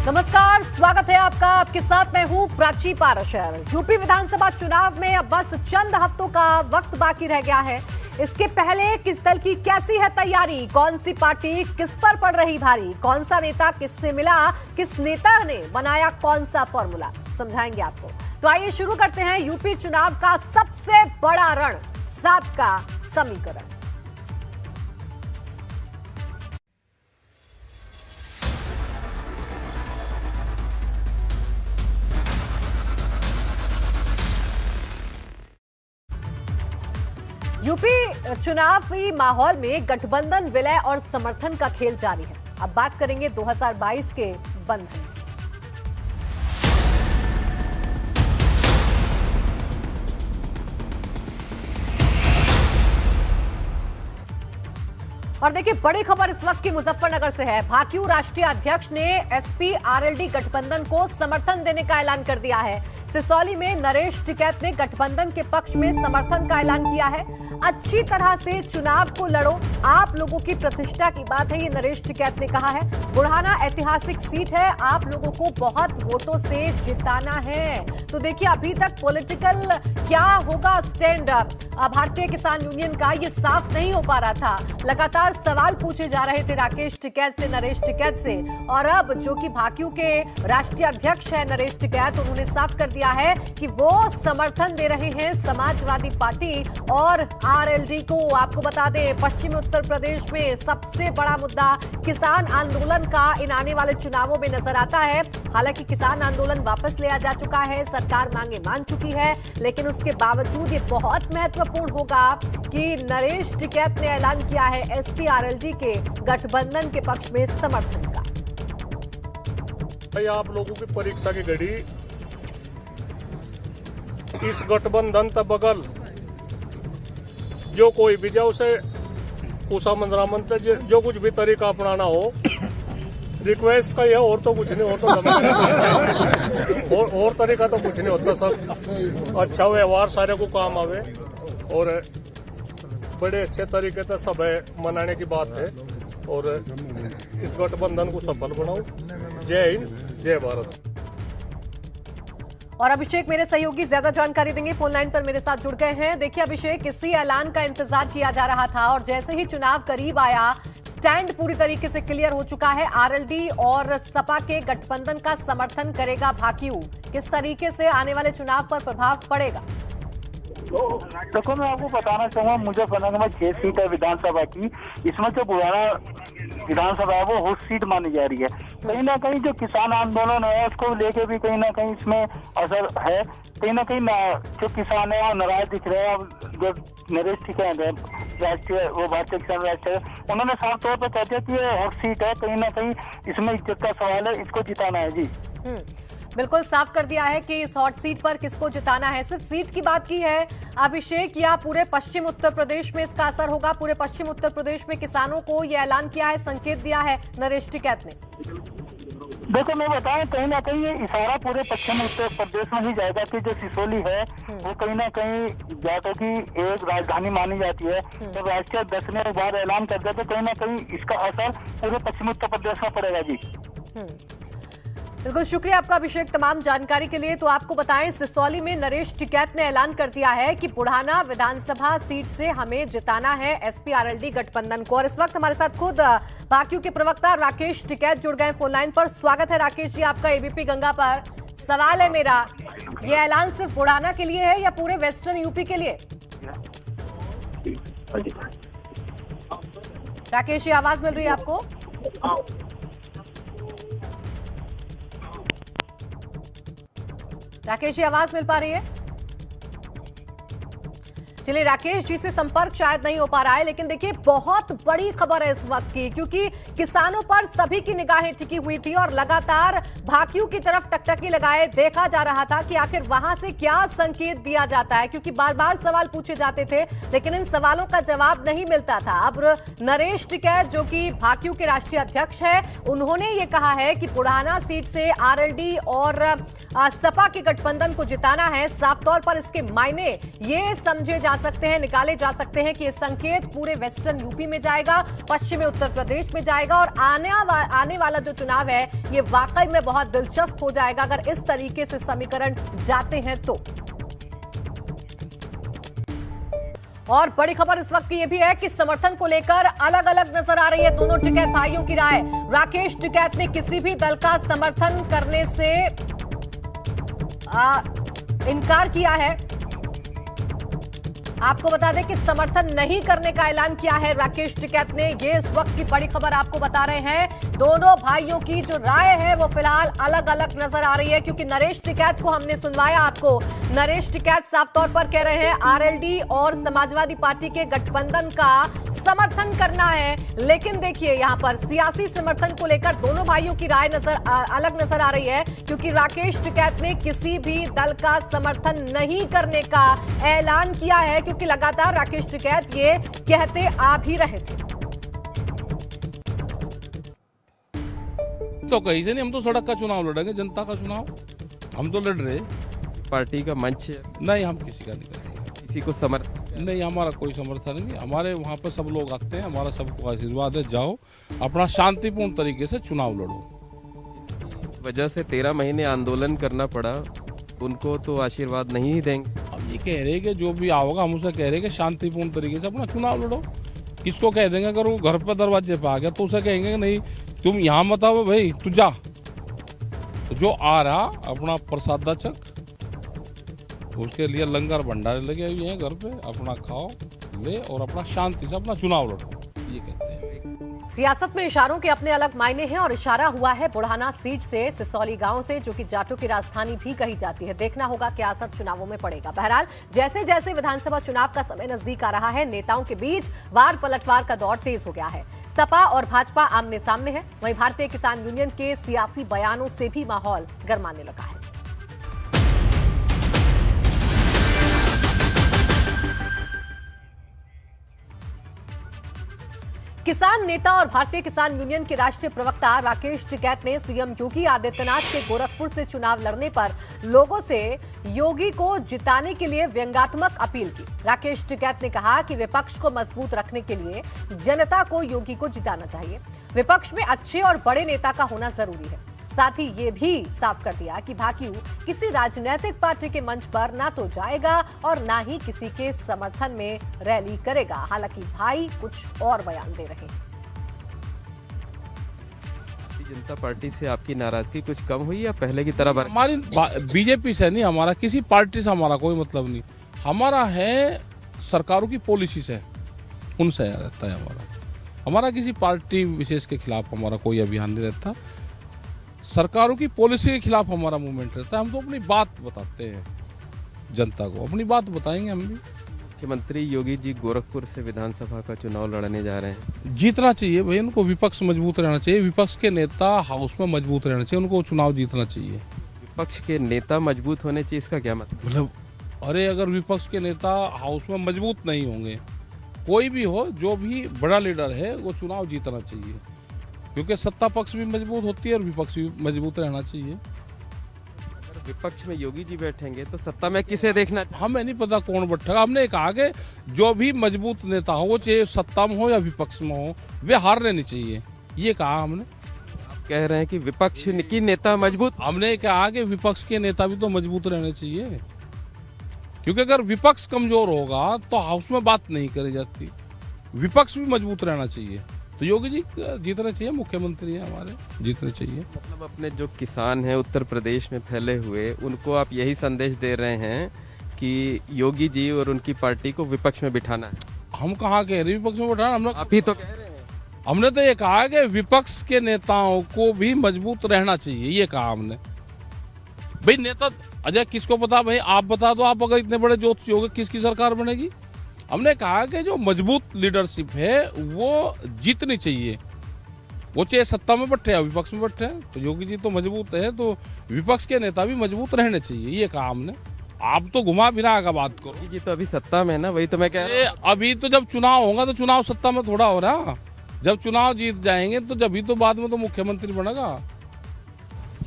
नमस्कार, स्वागत है आपका। आपके साथ मैं हूं प्राची पाराशर। यूपी विधानसभा चुनाव में अब बस चंद हफ्तों का वक्त बाकी रह गया है। इसके पहले किस दल की कैसी है तैयारी, कौन सी पार्टी किस पर पड़ रही भारी, कौन सा नेता किससे मिला, किस नेता ने बनाया कौन सा फॉर्मूला, समझाएंगे आपको। तो आइए शुरू करते हैं यूपी चुनाव का सबसे बड़ा रण 7 का समीकरण। यूपी चुनावी माहौल में गठबंधन, विलय और समर्थन का खेल जारी है। अब बात करेंगे 2022 के बंधन। और देखिए, बड़ी खबर इस वक्त की मुजफ्फरनगर से है। भाकियू राष्ट्रीय अध्यक्ष ने एसपी आरएलडी गठबंधन को समर्थन देने का ऐलान कर दिया है। सिसौली में नरेश टिकैत ने गठबंधन के पक्ष में समर्थन का ऐलान किया है। अच्छी तरह से चुनाव को लड़ो, आप लोगों की प्रतिष्ठा की बात है, ये नरेश टिकैत ने कहा है। बुढ़ाना ऐतिहासिक सीट है, आप लोगों को बहुत वोटों से जिताना है। तो देखिए, अभी तक पॉलिटिकल क्या होगा स्टैंड भारतीय किसान यूनियन का, ये साफ नहीं हो पा रहा था। लगातार सवाल पूछे जा रहे थे राकेश टिकैत से, नरेश टिकैत से, और अब जो कि भाकियू के राष्ट्रीय अध्यक्ष है नरेश टिकैत, उन्होंने साफ कर दिया है कि वो समर्थन दे रहे हैं समाजवादी पार्टी और आरएलडी को। आपको बता दें, पश्चिमी उत्तर प्रदेश में सबसे बड़ा मुद्दा किसान आंदोलन का इन आने वाले चुनावों में नजर आता है। हालांकि किसान आंदोलन वापस लिया जा चुका है, सरकार मांगे मान चुकी है, लेकिन उसके बावजूद ये बहुत महत्वपूर्ण होगा कि नरेश टिकैत ने ऐलान किया है एसपी आरएलडी के गठबंधन के पक्ष में समर्थन का। भाई, आप लोगों की परीक्षा की घड़ी इस गठबंधन तक बगल जो कोई भी जाओ उसे कुशा मंदरामन जो कुछ भी तरीका अपनाना हो, रिक्वेस्ट का ये, और तो कुछ नहीं, और तो और तरीका तो कुछ नहीं होता। सब अच्छा व्यवहार सारे को काम आवे और बड़े अच्छे तरीके से सब मनाने की बात है और इस गठबंधन को सफल बनाओ। जय हिंद, जय भारत। और अभिषेक मेरे सहयोगी ज्यादा जानकारी देंगे, फोन लाइन पर मेरे साथ जुड़ गए हैं। देखिए अभिषेक, इसी ऐलान का इंतजार किया जा रहा था और जैसे ही चुनाव करीब आया, स्टैंड पूरी तरीके से क्लियर हो चुका है। आरएलडी और सपा के गठबंधन का समर्थन करेगा भाकियू। किस तरीके से आने वाले चुनाव पर प्रभाव पड़ेगा? देखो, मैं आपको बताना चाहूँगा, मुजफ्फरनगर में 6 सीट है विधानसभा की। इसमें जो बुढ़ाना विधानसभा है वो होस्ट सीट मानी जा रही है। कहीं ना कहीं जो किसान आंदोलन है उसको लेके भी कहीं ना कहीं इसमें असर है। कहीं ना कहीं जो किसान है वो नाराज दिख रहे हैं। जो नरेश टिकैत है राष्ट्रीय, वो भारतीय किसान राष्ट्रीय, उन्होंने साफ तौर पर कहते हैं कि ये हॉट सीट है, कहीं ना कहीं इसमें इज्जत का सवाल है, इसको जिताना है। जी बिल्कुल साफ कर दिया है कि इस हॉट सीट पर किसको जिताना है। सिर्फ सीट की बात की है अभिषेक, या पूरे पश्चिम उत्तर प्रदेश में इसका असर होगा? पूरे पश्चिम उत्तर प्रदेश में किसानों को यह ऐलान किया है, संकेत दिया है नरेश टिकैत ने। देखो, मैं बताऊं, कहीं ना कहीं ये इशारा पूरे पश्चिम उत्तर प्रदेश में ही जाएगा कि जो सिसोली है वो कहीं ना कहीं जाकर की एक राजधानी मानी जाती है। तो राष्ट्रीय अध्यक्ष ने एक बार ऐलान कर दिया तो कहीं ना कहीं इसका असर पूरे पश्चिम उत्तर प्रदेश में पड़ेगा। जी बिल्कुल, शुक्रिया आपका अभिषेक तमाम जानकारी के लिए। तो आपको बताएं, सिसौली में नरेश टिकैत ने ऐलान कर दिया है कि बुढ़ाना विधानसभा सीट से हमें जिताना है एसपी आरएलडी गठबंधन को। और इस वक्त हमारे साथ खुद भाकियू के प्रवक्ता राकेश टिकैत जुड़ गए फोन लाइन पर। स्वागत है राकेश जी आपका एबीपी गंगा पर। सवाल है मेरा, ये ऐलान सिर्फ बुढ़ाना के लिए है या पूरे वेस्टर्न यूपी के लिए? राकेश जी, आवाज मिल रही है आपको? राकेश जी, आवाज मिल पा रही है? चलिए, राकेश जी से संपर्क शायद नहीं हो पा रहा है, लेकिन देखिए बहुत बड़ी खबर है इस वक्त की, क्योंकि किसानों पर सभी की निगाहें टिकी हुई थी और लगातार भाकियू की तरफ टकटकी लगाए देखा जा रहा था कि आखिर वहां से क्या संकेत दिया जाता है, क्योंकि बार बार सवाल पूछे जाते थे लेकिन इन सवालों का जवाब नहीं मिलता था। अब नरेश टिकैत, जो कि भाकियू के राष्ट्रीय अध्यक्ष है, उन्होंने ये कहा है कि बुढ़ाना सीट से आरएलडी और सपा के गठबंधन को जिताना है। साफ तौर पर इसके मायने ये समझे जा जा सकते हैं, निकाले जा सकते हैं कि ये संकेत पूरे वेस्टर्न यूपी में जाएगा, पश्चिमी उत्तर प्रदेश में जाएगा और आने वाला जो चुनाव है ये वाकई में बहुत दिलचस्प हो जाएगा अगर इस तरीके से समीकरण जाते हैं तो। और बड़ी खबर इस वक्त की यह भी है कि समर्थन को लेकर अलग अलग नजर आ रही है दोनों टिकैत भाइयों की राय। राकेश टिकैत ने किसी भी दल का समर्थन करने से इनकार किया है। आपको बता दें कि समर्थन नहीं करने का ऐलान किया है राकेश टिकैत ने। ये इस वक्त की बड़ी खबर आपको बता रहे हैं। दोनों भाइयों की जो राय है वो फिलहाल अलग अलग नजर आ रही है, क्योंकि नरेश टिकैत को हमने सुनवाया आपको। नरेश टिकैत साफ तौर पर कह रहे हैं आरएलडी और समाजवादी पार्टी के गठबंधन का समर्थन करना है, लेकिन देखिए यहां पर सियासी समर्थन को लेकर दोनों भाइयों की राय अलग नजर आ रही है, क्योंकि राकेश टिकैत ने किसी भी दल का समर्थन नहीं करने का ऐलान किया है, क्योंकि लगातार राकेश टिकैत ये कहते आ भी रहे थे। तो कहीं से नहीं, हम तो सड़क का चुनाव लड़ेंगे, जनता का चुनाव हम तो लड़ रहे। पार्टी का मंच नहीं, हम किसी का नहीं करेंगे, किसी को समर्थन नहीं, हमारा कोई समर्थन नहीं। हमारे वहाँ पर सब लोग आते हैं, हमारा सबको आशीर्वाद है, जाओ अपना शांतिपूर्ण तरीके से चुनाव लड़ो। वजह से 13 महीने आंदोलन करना पड़ा, उनको तो आशीर्वाद नहीं ही देंगे। अब ये कह रहे कि जो भी आओगा हम उसे कह रहे कि शांतिपूर्ण तरीके से अपना चुनाव लड़ो। किसको कह देंगे अगर वो घर पर दरवाजे पे आ गया तो उसे कहेंगे कि नहीं तुम यहाँ मत आओ भाई, तू जा। तो जो आ रहा अपना प्रसादा चक, उसके लिए लंगर भंडारे लगे हुए हैं घर पे, अपना खाओ ले और अपना शांति से अपना चुनाव लड़ो, ये कहते हैं। सियासत में इशारों के अपने अलग मायने हैं और इशारा हुआ है बुढ़ाना सीट से, सिसौली गांव से, जो कि जाटों की राजधानी भी कही जाती है। देखना होगा क्या असर चुनावों में पड़ेगा। बहरहाल जैसे जैसे विधानसभा चुनाव का समय नजदीक आ रहा है, नेताओं के बीच वार पलटवार का दौर तेज हो गया है। सपा और भाजपा आमने सामने है, वहीं भारतीय किसान यूनियन के सियासी बयानों से भी माहौल गरमाने लगा है। किसान नेता और भारतीय किसान यूनियन के राष्ट्रीय प्रवक्ता राकेश टिकैत ने सीएम योगी आदित्यनाथ के गोरखपुर से चुनाव लड़ने पर लोगों से योगी को जिताने के लिए व्यंग्यात्मक अपील की। राकेश टिकैत ने कहा कि विपक्ष को मजबूत रखने के लिए जनता को योगी को जिताना चाहिए। विपक्ष में अच्छे और बड़े नेता का होना जरूरी है। साथ ही ये भी साफ कर दिया कि भाकियू किसी राजनीतिक पार्टी के मंच पर ना तो जाएगा और ना ही किसी के समर्थन में रैली करेगा। हालांकि भाई कुछ और बयान दे रहे हैं। भारतीय जनता पार्टी से आपकी नाराजगी कुछ कम हुई या पहले की तरह? हमारी बीजेपी से नहीं, हमारा किसी पार्टी से हमारा कोई मतलब नहीं। हमारा है सरकारों की पॉलिसी से, उनसे रहता है हमारा किसी पार्टी विशेष के खिलाफ हमारा कोई अभियान नहीं रहता। सरकारों की पॉलिसी के खिलाफ हमारा मूवमेंट रहता है। हम तो अपनी बात बताते हैं, जनता को अपनी बात बताएंगे हम भी। मुख्यमंत्री योगी जी गोरखपुर से विधानसभा का चुनाव लड़ने जा रहे हैं। जीतना चाहिए भाई, उनको विपक्ष मजबूत रहना चाहिए, विपक्ष के नेता हाउस में मजबूत रहना चाहिए, उनको चुनाव जीतना चाहिए। विपक्ष के नेता मजबूत होने चाहिए, इसका क्या मतलब? अरे अगर विपक्ष के नेता हाउस में मजबूत नहीं होंगे, कोई भी हो, जो भी बड़ा लीडर है वो चुनाव जीतना चाहिए, क्योंकि सत्ता पक्ष भी मजबूत होती है और विपक्ष भी मजबूत रहना चाहिए। अगर विपक्ष में योगी जी बैठेंगे तो सत्ता में किसे देखना? हमें नहीं पता कौन बैठेगा। हमने कहा कि जो भी मजबूत नेता हो, वो चाहे सत्ता में हो या विपक्ष में हो, वे हारने नहीं चाहिए, ये कहा हमने। आप कह रहे हैं कि विपक्ष की नेता मजबूत? हमने कहा कि विपक्ष के नेता भी तो मजबूत रहने चाहिए, क्योंकि अगर विपक्ष कमजोर होगा तो हाउस में बात नहीं करी जाती। विपक्ष भी मजबूत रहना चाहिए, तो योगी जी जीतने चाहिए, मुख्यमंत्री हैं हमारे, जीतने चाहिए। मतलब अपने जो किसान हैं उत्तर प्रदेश में फैले हुए, उनको आप यही संदेश दे रहे हैं कि योगी जी और उनकी पार्टी को विपक्ष में बिठाना है? हम कहाँ कह रहे विपक्ष में बिठाना, हम आप ही तो कह रहे हैं। हमने तो ये कहा कि विपक्ष के नेताओं को भी मजबूत रहना चाहिए, ये कहा हमने। भाई नेता अजय किसको पता, भाई आप बता दो, आप अगर इतने बड़े ज्योतिषी हो गए किसकी सरकार बनेगी? हमने कहा कि जो मजबूत लीडरशिप है वो जीतनी चाहिए, वो चाहे सत्ता में बैठे या विपक्ष में बैठे। तो योगी जी तो मजबूत है, तो विपक्ष के नेता भी मजबूत रहने चाहिए, ये कहा हमने। आप तो घुमा फिरा का बात करो। योगी जी तो अभी सत्ता में ना, वही तो मैं कह रहा हूं। अभी तो जब चुनाव होगा तो चुनाव सत्ता में थोड़ा हो रहा, जब चुनाव जीत जाएंगे तो जब ही तो बाद में तो मुख्यमंत्री बनेगा।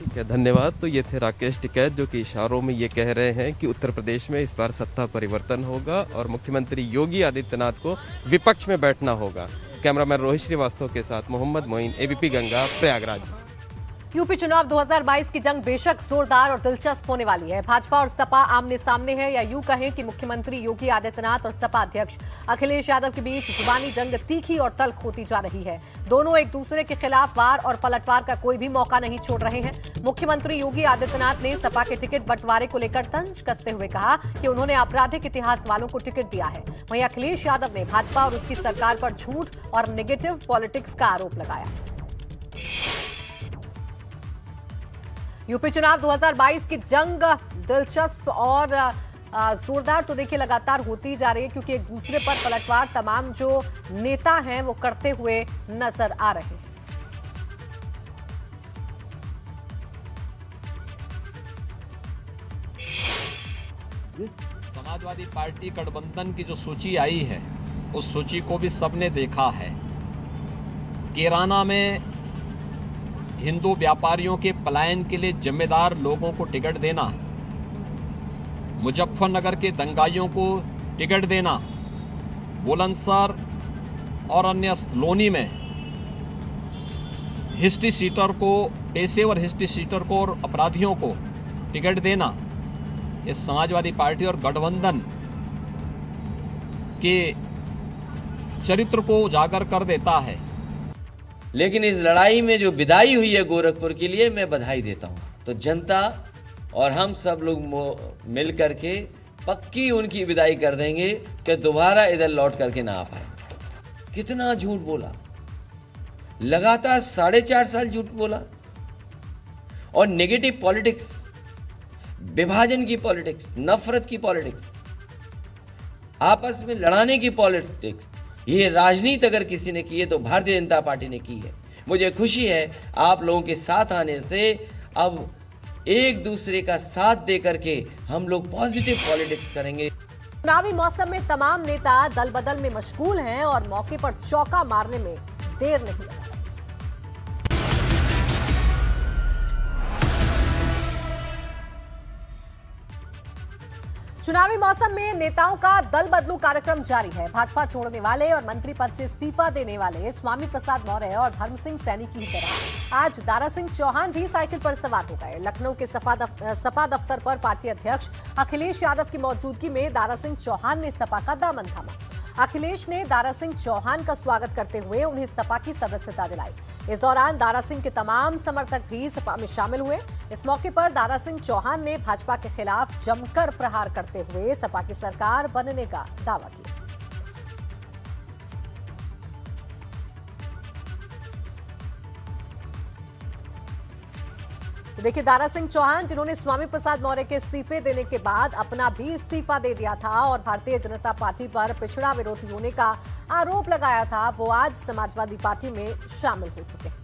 ठीक है, धन्यवाद। तो ये थे राकेश टिकैत जो कि इशारों में ये कह रहे हैं कि उत्तर प्रदेश में इस बार सत्ता परिवर्तन होगा और मुख्यमंत्री योगी आदित्यनाथ को विपक्ष में बैठना होगा। कैमरामैन रोहित श्रीवास्तव के साथ मोहम्मद मोइन, एबीपी गंगा, प्रयागराज। यूपी चुनाव 2022 की जंग बेशक जोरदार और दिलचस्प होने वाली है। भाजपा और सपा आमने सामने है, या यूं कहें कि मुख्यमंत्री योगी आदित्यनाथ और सपा अध्यक्ष अखिलेश यादव के बीच जुबानी जंग तीखी और तल्ख होती जा रही है। दोनों एक दूसरे के खिलाफ वार और पलटवार का कोई भी मौका नहीं छोड़ रहे हैं। मुख्यमंत्री योगी आदित्यनाथ ने सपा के टिकट बंटवारे को लेकर तंज कसते हुए कहा कि उन्होंने आपराधिक इतिहास वालों को टिकट दिया है। वहीं अखिलेश यादव ने भाजपा और उसकी सरकार पर झूठ और नेगेटिव पॉलिटिक्स का आरोप लगाया। यूपी चुनाव 2022 की जंग दिलचस्प और जोरदार तो देखिए लगातार होती जा रही है, क्योंकि एक दूसरे पर पलटवार तमाम जो नेता हैं वो करते हुए नजर आ रहे हैं। समाजवादी पार्टी गठबंधन की जो सूची आई है उस सूची को भी सबने देखा है। कैराना में हिंदू व्यापारियों के पलायन के लिए जिम्मेदार लोगों को टिकट देना, मुजफ्फरनगर के दंगाइयों को टिकट देना, बुलंदशहर और अन्य लोनी में हिस्ट्री सीटर को, पेशेवर हिस्ट्री सीटर को और अपराधियों को टिकट देना, इस समाजवादी पार्टी और गठबंधन के चरित्र को उजागर कर देता है। लेकिन इस लड़ाई में जो विदाई हुई है गोरखपुर के लिए, मैं बधाई देता हूं। तो जनता और हम सब लोग मिल करके पक्की उनकी विदाई कर देंगे कि दोबारा इधर लौट करके ना आ पाए। कितना झूठ बोला, लगातार 4.5 साल झूठ बोला, और नेगेटिव पॉलिटिक्स, विभाजन की पॉलिटिक्स, नफरत की पॉलिटिक्स, आपस में लड़ाने की पॉलिटिक्स, ये राजनीति अगर किसी ने की है तो भारतीय जनता पार्टी ने की है। मुझे खुशी है आप लोगों के साथ आने से अब एक दूसरे का साथ दे करके हम लोग पॉजिटिव पॉलिटिक्स करेंगे। चुनावी मौसम में तमाम नेता दल बदल में मशगूल हैं और मौके पर चौका मारने में देर नहीं लगा। चुनावी मौसम में नेताओं का दल बदलू कार्यक्रम जारी है। भाजपा छोड़ने वाले और मंत्री पद से इस्तीफा देने वाले स्वामी प्रसाद मौर्य और धर्म सिंह सैनी की तरह आज दारा सिंह चौहान भी साइकिल पर सवार हो गए। लखनऊ के सपा दफ्तर पर पार्टी अध्यक्ष अखिलेश यादव की मौजूदगी में दारा सिंह चौहान ने सपा का दामन थामा। अखिलेश ने दारा सिंह चौहान का स्वागत करते हुए उन्हें सपा की सदस्यता दिलाई। इस दौरान दारा सिंह के तमाम समर्थक भी सपा में शामिल हुए। इस मौके पर दारा सिंह चौहान ने भाजपा के खिलाफ जमकर प्रहार करते हुए सपा की सरकार बनने का दावा किया। तो देखिए, दारा सिंह चौहान जिन्होंने स्वामी प्रसाद मौर्य के इस्तीफे देने के बाद अपना भी इस्तीफा दे दिया था और भारतीय जनता पार्टी पर पिछड़ा विरोधी होने का आरोप लगाया था, वो आज समाजवादी पार्टी में शामिल हो चुके हैं।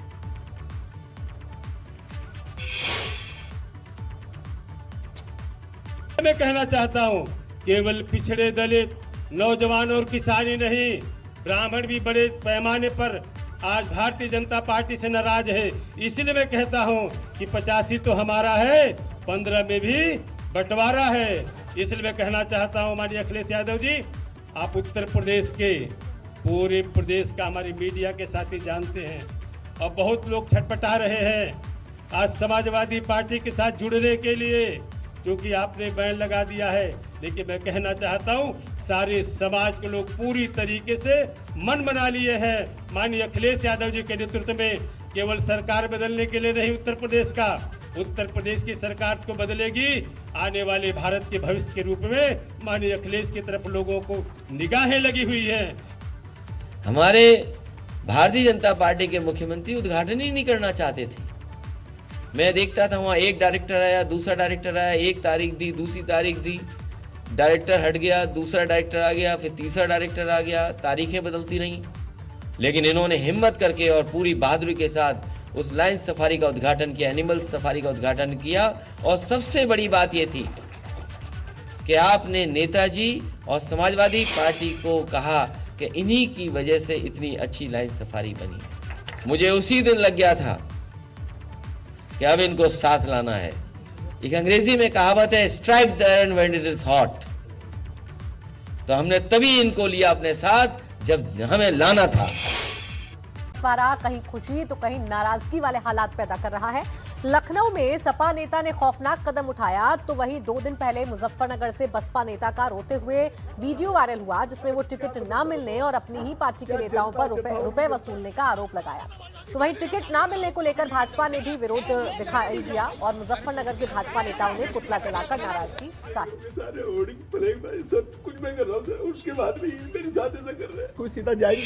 मैं कहना चाहता हूं, केवल पिछड़े दलित, नौजवान और किसान ही नहीं, ब्राह्मण भी बड़े पैमाने पर आज भारतीय जनता पार्टी से नाराज है। इसलिए मैं कहता हूं कि 85 तो हमारा है, 15 में भी बंटवारा है। इसलिए मैं कहना चाहता हूं माननीय अखिलेश यादव जी, आप उत्तर प्रदेश के पूरे प्रदेश का हमारी मीडिया के साथी जानते हैं और बहुत लोग छटपटा रहे हैं आज समाजवादी पार्टी के साथ जुड़ने के लिए, क्योंकि आपने बैन लगा दिया है। लेकिन मैं कहना चाहता हूं, सारे समाज के लोग पूरी तरीके से मन बना लिए हैं माननीय अखिलेश यादव जी के नेतृत्व में। केवल सरकार बदलने के लिए नहीं, उत्तर प्रदेश की सरकार को बदलेगी। आने वाले भारत के भविष्य के रूप में माननीय अखिलेश की तरफ लोगों को निगाहें लगी हुई हैं। हमारे भारतीय जनता पार्टी के मुख्यमंत्री उद्घाटन ही नहीं करना चाहते थे। मैं देखता था वहाँ एक डायरेक्टर आया, दूसरा डायरेक्टर आया, एक तारीख दी, दूसरी तारीख दी, डायरेक्टर हट गया, दूसरा डायरेक्टर आ गया, फिर तीसरा डायरेक्टर आ गया, तारीखें बदलती रहीं। लेकिन इन्होंने हिम्मत करके और पूरी बहादुरी के साथ उस लाइन सफारी का उद्घाटन किया, एनिमल सफारी का उद्घाटन किया। और सबसे बड़ी बात यह थी कि आपने नेताजी और समाजवादी पार्टी को कहा कि इन्हीं की वजह से इतनी अच्छी लाइन सफारी बनी। मुझे उसी दिन लग गया था कि कि अब इनको साथ लाना है। एक अंग्रेजी में कहावत है, strike the iron when it is hot. तो हमने तभी इनको लिया अपने साथ जब हमें लाना था। पारा कहीं खुशी तो कहीं नाराजगी वाले हालात पैदा कर रहा है। लखनऊ में सपा नेता ने खौफनाक कदम उठाया तो वहीं 2 दिन पहले मुजफ्फरनगर से बसपा नेता का रोते हुए वीडियो वायरल हुआ, जिसमें वो टिकट ना मिलने और अपनी ही पार्टी के नेताओं पर रुपए वसूलने का आरोप लगाया। तो वहीं टिकट ना मिलने को लेकर भाजपा ने भी विरोध दिखाई दिया और मुजफ्फरनगर के भाजपा नेताओं ने पुतला जलाकर नाराजगी जाहिर की। कुछ मैं कर रहा हूँ, उसके बाद भी मेरे साथ ऐसा कर रहे हैं, कुछ सीधा जारी